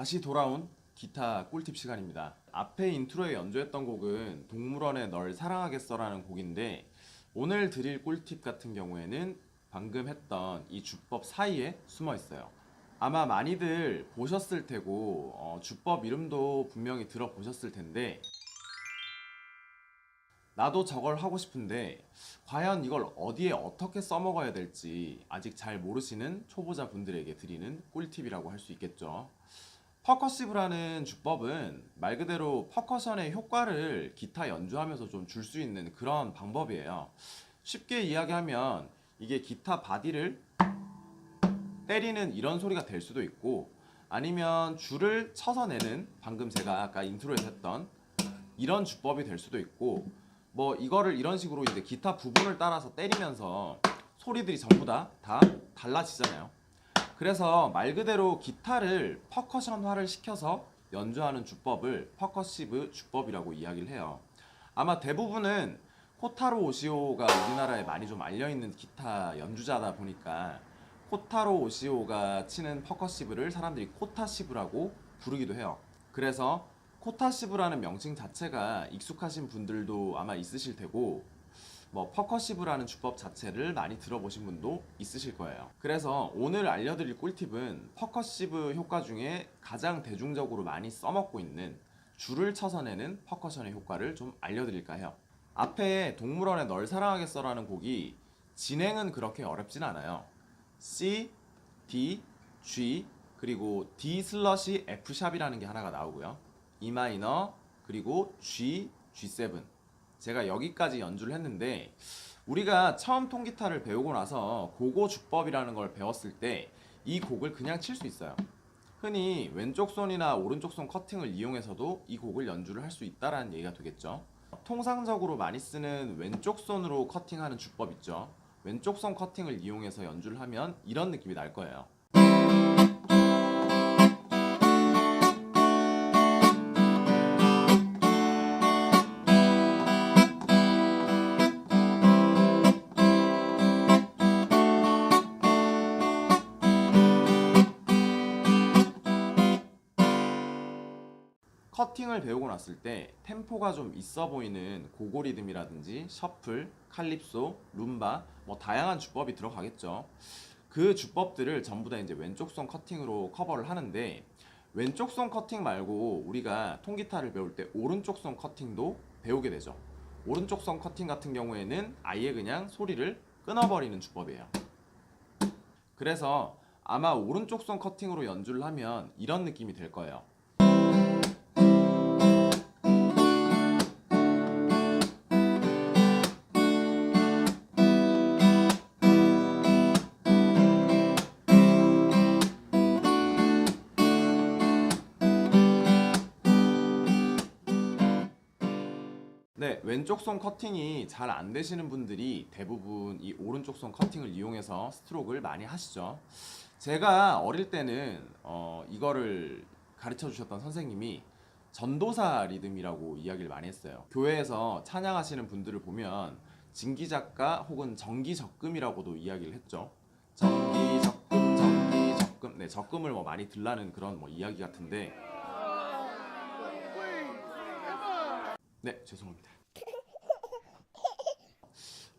다시 돌아온 기타 꿀팁 시간입니다. 앞에 인트로에 연주했던 곡은 동물원의 널 사랑하겠어라는 곡인데, 오늘 드릴 꿀팁 같은 경우에는 방금 했던 이 주법 사이에 숨어 있어요. 아마 많이들 보셨을 테고 주법 이름도 분명히 들어보셨을 텐데, 나도 저걸 하고 싶은데 과연 이걸 어디에 어떻게 써먹어야 될지 아직 잘 모르시는 초보자 분들에게 드리는 꿀팁이라고 할 수 있겠죠. 퍼커시브라는 주법은 말 그대로 퍼커션의 효과를 기타 연주하면서 좀 줄 수 있는 그런 방법이에요. 쉽게 이야기하면 이게 기타 바디를 때리는 이런 소리가 될 수도 있고, 아니면 줄을 쳐서 내는, 방금 제가 아까 인트로에서 했던 이런 주법이 될 수도 있고, 뭐 이거를 이런 식으로 이제 기타 부분을 따라서 때리면서 소리들이 전부 다 달라지잖아요. 그래서 말 그대로 기타를 퍼커션화를 시켜서 연주하는 주법을 퍼커시브 주법이라고 이야기를 해요. 아마 대부분은 코타로 오시오가 우리나라에 많이 좀 알려있는 기타 연주자다 보니까 코타로 오시오가 치는 퍼커시브를 사람들이 코타시브라고 부르기도 해요. 그래서 코타시브라는 명칭 자체가 익숙하신 분들도 아마 있으실 테고, 뭐 퍼커시브라는 주법 자체를 많이 들어보신 분도 있으실 거예요. 그래서 오늘 알려드릴 꿀팁은 퍼커시브 효과 중에 가장 대중적으로 많이 써먹고 있는 줄을 쳐서 내는 퍼커션의 효과를 좀 알려드릴까 해요. 앞에 동물원의 널 사랑하겠어라는 곡이 진행은 그렇게 어렵진 않아요. C, D, G, 그리고 D 슬러시 F 샵이라는 게 하나가 나오고요. E 마이너, 그리고 G, G7. 제가 여기까지 연주를 했는데, 우리가 처음 통기타를 배우고 나서 고고 주법이라는 걸 배웠을 때 이 곡을 그냥 칠 수 있어요. 흔히 왼쪽 손이나 오른쪽 손 커팅을 이용해서도 이 곡을 연주를 할 수 있다라는 얘기가 되겠죠. 통상적으로 많이 쓰는 왼쪽 손으로 커팅하는 주법 있죠. 왼쪽 손 커팅을 이용해서 연주를 하면 이런 느낌이 날 거예요. 커팅을 배우고 났을 때 템포가 좀 있어 보이는 고고 리듬이라든지 셔플, 칼립소, 룸바, 뭐 다양한 주법이 들어가겠죠. 그 주법들을 전부 다 이제 왼쪽 손 커팅으로 커버를 하는데, 왼쪽 손 커팅 말고 우리가 통기타를 배울 때 오른쪽 손 커팅도 배우게 되죠. 오른쪽 손 커팅 같은 경우에는 아예 그냥 소리를 끊어버리는 주법이에요. 그래서 아마 오른쪽 손 커팅으로 연주를 하면 이런 느낌이 될 거예요. 네, 왼쪽 손 커팅이 잘 안 되시는 분들이 대부분 이 오른쪽 손 커팅을 이용해서 스트로크를 많이 하시죠. 제가 어릴 때는 이거를 가르쳐 주셨던 선생님이 전도사 리듬이라고 이야기를 많이 했어요. 교회에서 찬양하시는 분들을 보면 진기작가 혹은 정기적금이라고도 이야기를 했죠. 정기적금, 정기적금. 네, 적금을 뭐 많이 들라는 그런 뭐 이야기 같은데. 네, 죄송합니다.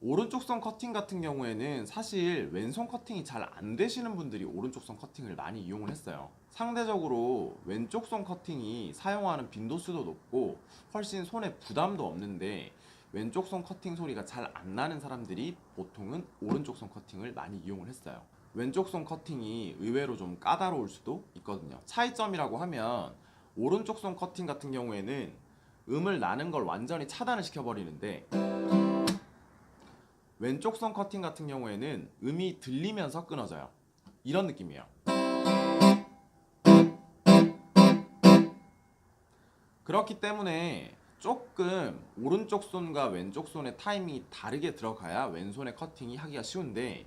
오른쪽 손 커팅 같은 경우에는 사실 왼손 커팅이 잘 안 되시는 분들이 오른쪽 손 커팅을 많이 이용을 했어요. 상대적으로 왼쪽 손 커팅이 사용하는 빈도수도 높고 훨씬 손에 부담도 없는데, 왼쪽 손 커팅 소리가 잘 안 나는 사람들이 보통은 오른쪽 손 커팅을 많이 이용을 했어요. 왼쪽 손 커팅이 의외로 좀 까다로울 수도 있거든요. 차이점이라고 하면 오른쪽 손 커팅 같은 경우에는 음을 나는 걸 완전히 차단을 시켜버리는데, 왼쪽 손 커팅 같은 경우에는 음이 들리면서 끊어져요. 이런 느낌이에요. 그렇기 때문에 조금 오른쪽 손과 왼쪽 손의 타이밍이 다르게 들어가야 왼손의 커팅이 하기가 쉬운데,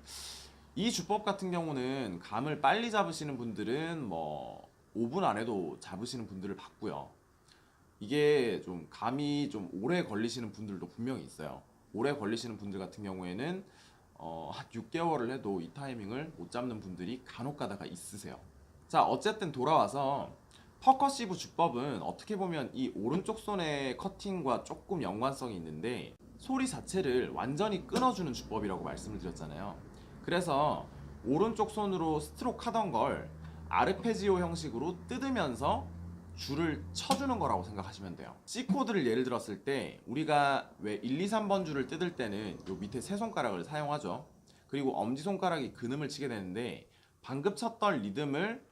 이 주법 같은 경우는 감을 빨리 잡으시는 분들은 뭐 5분 안에도 잡으시는 분들을 봤고요. 이게 좀 감이 좀 오래 걸리시는 분들도 분명히 있어요. 오래 걸리시는 분들 같은 경우에는 한 6개월을 해도 이 타이밍을 못 잡는 분들이 간혹 가다가 있으세요. 자, 어쨌든 돌아와서 퍼커시브 주법은 어떻게 보면 이 오른쪽 손의 커팅과 조금 연관성이 있는데 소리 자체를 완전히 끊어주는 주법이라고 말씀을 드렸잖아요. 그래서 오른쪽 손으로 스트로크 하던 걸 아르페지오 형식으로 뜯으면서 줄을 쳐주는 거라고 생각하시면 돼요. C 코드를 예를 들었을 때 우리가 왜 1, 2, 3번 줄을 뜯을 때는 요 밑에 세 손가락을 사용하죠. 그리고 엄지손가락이 근음을 치게 되는데 방금 쳤던 리듬을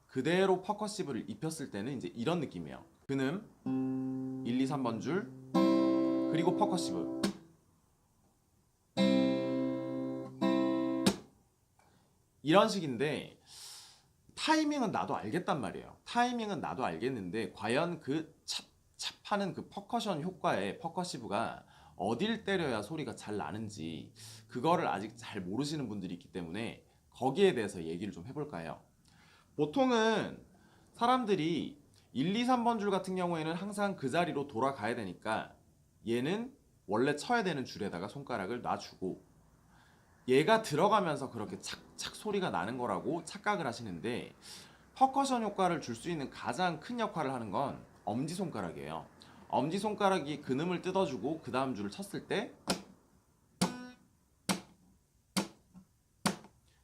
그대로 퍼커시브를 입혔을 때는 이제 이런 느낌이에요. 근음 1, 2, 3번 줄 그리고 퍼커시브 이런 식인데 타이밍은 나도 알겠단 말이에요. 타이밍은 나도 알겠는데 과연 그 찹찹하는 그 퍼커션 효과의 퍼커시브가 어딜 때려야 소리가 잘 나는지 그거를 아직 잘 모르시는 분들이 있기 때문에 거기에 대해서 얘기를 좀 해볼까 해요. 보통은 사람들이 1, 2, 3번 줄 같은 경우에는 항상 그 자리로 돌아가야 되니까 얘는 원래 쳐야 되는 줄에다가 손가락을 놔주고 얘가 들어가면서 그렇게 착착 소리가 나는 거라고 착각을 하시는데 퍼커션 효과를 줄 수 있는 가장 큰 역할을 하는 건 엄지손가락이에요. 엄지손가락이 근음을 뜯어주고 그 다음 줄을 쳤을 때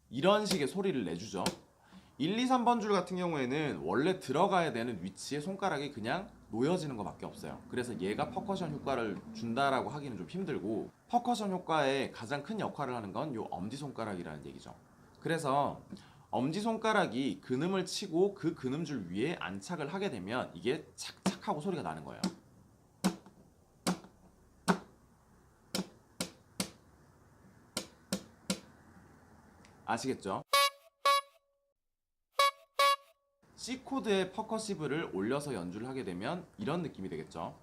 이런 식의 소리를 내주죠. 1, 2, 3번 줄 같은 경우에는 원래 들어가야 되는 위치에 손가락이 그냥 놓여지는 것밖에 없어요. 그래서 얘가 퍼커션 효과를 준다라고 하기는 좀 힘들고 퍼커션 효과의 가장 큰 역할을 하는 건 요 엄지손가락이라는 얘기죠. 그래서 엄지손가락이 근음을 치고 그 근음줄 위에 안착을 하게 되면 이게 착착하고 소리가 나는 거예요. 아시겠죠? C 코드의 퍼커시브를 올려서 연주를 하게 되면 이런 느낌이 되겠죠.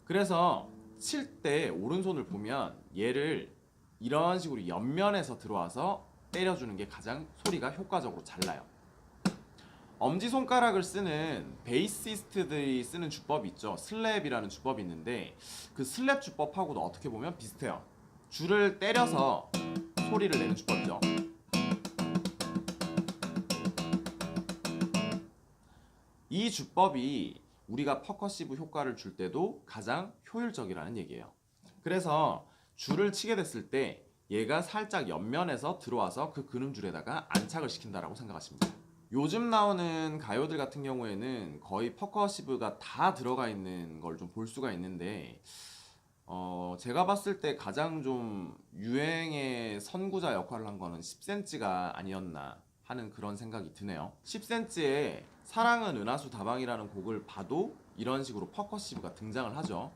그래서 칠 때 오른손을 보면 얘를 이런 식으로 옆면에서 들어와서 때려주는 게 가장 소리가 효과적으로 잘 나요. 엄지손가락을 쓰는 베이시스트들이 쓰는 주법이 있죠. 슬랩이라는 주법이 있는데 그 슬랩 주법하고도 어떻게 보면 비슷해요. 줄을 때려서 소리를 내는 주법이죠. 이 주법이 우리가 퍼커시브 효과를 줄 때도 가장 효율적이라는 얘기예요. 그래서 줄을 치게 됐을 때 얘가 살짝 옆면에서 들어와서 그 근음줄에다가 안착을 시킨다라고 생각하시면 돼요. 요즘 나오는 가요들 같은 경우에는 거의 퍼커시브가 다 들어가 있는 걸 좀 볼 수가 있는데 제가 봤을 때 가장 좀 유행의 선구자 역할을 한 거는 10cm가 아니었나 하는 그런 생각이 드네요. 10cm의 사랑은 은하수 다방이라는 곡을 봐도 이런 식으로 퍼커시브가 등장을 하죠.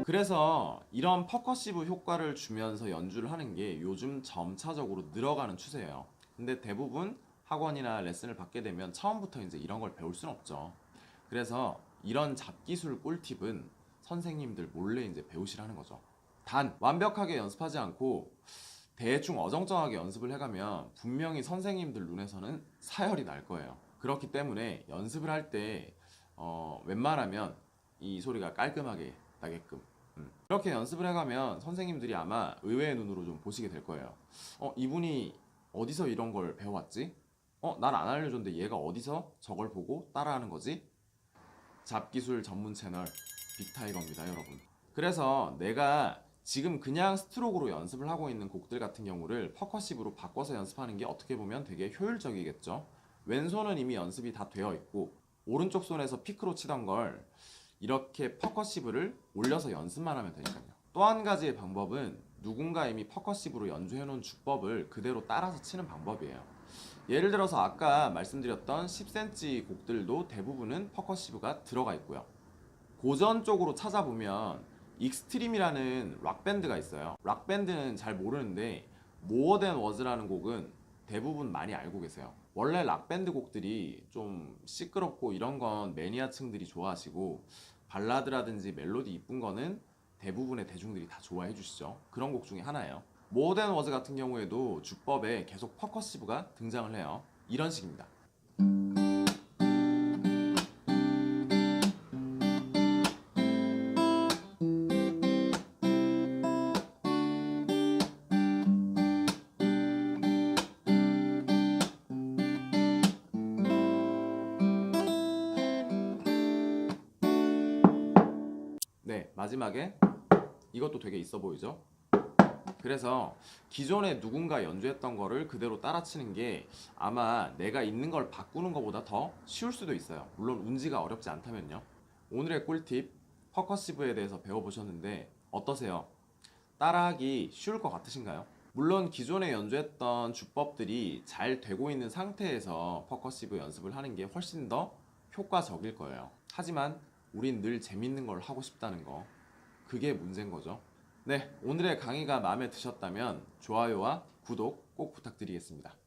그래서 이런 퍼커시브 효과를 주면서 연주를 하는 게 요즘 점차적으로 늘어가는 추세예요. 근데 대부분 학원이나 레슨을 받게 되면 처음부터 이제 이런 걸 배울 수는 없죠. 그래서 이런 잡기술 꿀팁은 선생님들 몰래 이제 배우시라는 거죠. 단 완벽하게 연습하지 않고 대충 어정쩡하게 연습을 해가면 분명히 선생님들 눈에서는 사열이 날 거예요. 그렇기 때문에 연습을 할 때 웬만하면 이 소리가 깔끔하게 나게끔 그렇게 연습을 해가면 선생님들이 아마 의외의 눈으로 좀 보시게 될 거예요. 이분이 어디서 이런 걸 배워왔지? 난 안 알려줬는데 얘가 어디서 저걸 보고 따라하는 거지? 잡기술 전문 채널 빅타이거입니다, 여러분. 그래서 내가 지금 그냥 스트로크로 연습을 하고 있는 곡들 같은 경우를 퍼커시브로 바꿔서 연습하는 게 어떻게 보면 되게 효율적이겠죠. 왼손은 이미 연습이 다 되어 있고 오른쪽 손에서 피크로 치던 걸 이렇게 퍼커시브를 올려서 연습만 하면 되니까요. 또 한 가지의 방법은 누군가 이미 퍼커시브로 연주해 놓은 주법을 그대로 따라서 치는 방법이에요. 예를 들어서 아까 말씀드렸던 10cm 곡들도 대부분은 퍼커시브가 들어가 있고요. 고전 쪽으로 찾아보면 익스트림이라는 락밴드가 있어요. 락밴드는 잘 모르는데 모어 댄 워즈라는 곡은 대부분 많이 알고 계세요. 원래 락밴드 곡들이 좀 시끄럽고 이런 건 매니아층들이 좋아하시고 발라드라든지 멜로디 이쁜 거는 대부분의 대중들이 다 좋아해 주시죠. 그런 곡 중에 하나예요. 모어 댄 워즈 같은 경우에도 주법에 계속 퍼커시브가 등장을 해요. 이런 식입니다. 네, 마지막에 이것도 되게 있어 보이죠? 그래서 기존에 누군가 연주했던 거를 그대로 따라치는 게 아마 내가 있는 걸 바꾸는 것보다 더 쉬울 수도 있어요. 물론 운지가 어렵지 않다면요. 오늘의 꿀팁, 퍼커시브에 대해서 배워보셨는데 어떠세요? 따라하기 쉬울 것 같으신가요? 물론 기존에 연주했던 주법들이 잘 되고 있는 상태에서 퍼커시브 연습을 하는 게 훨씬 더 효과적일 거예요. 하지만 우린 늘 재밌는 걸 하고 싶다는 거, 그게 문제인 거죠. 네, 오늘의 강의가 마음에 드셨다면 좋아요와 구독 꼭 부탁드리겠습니다.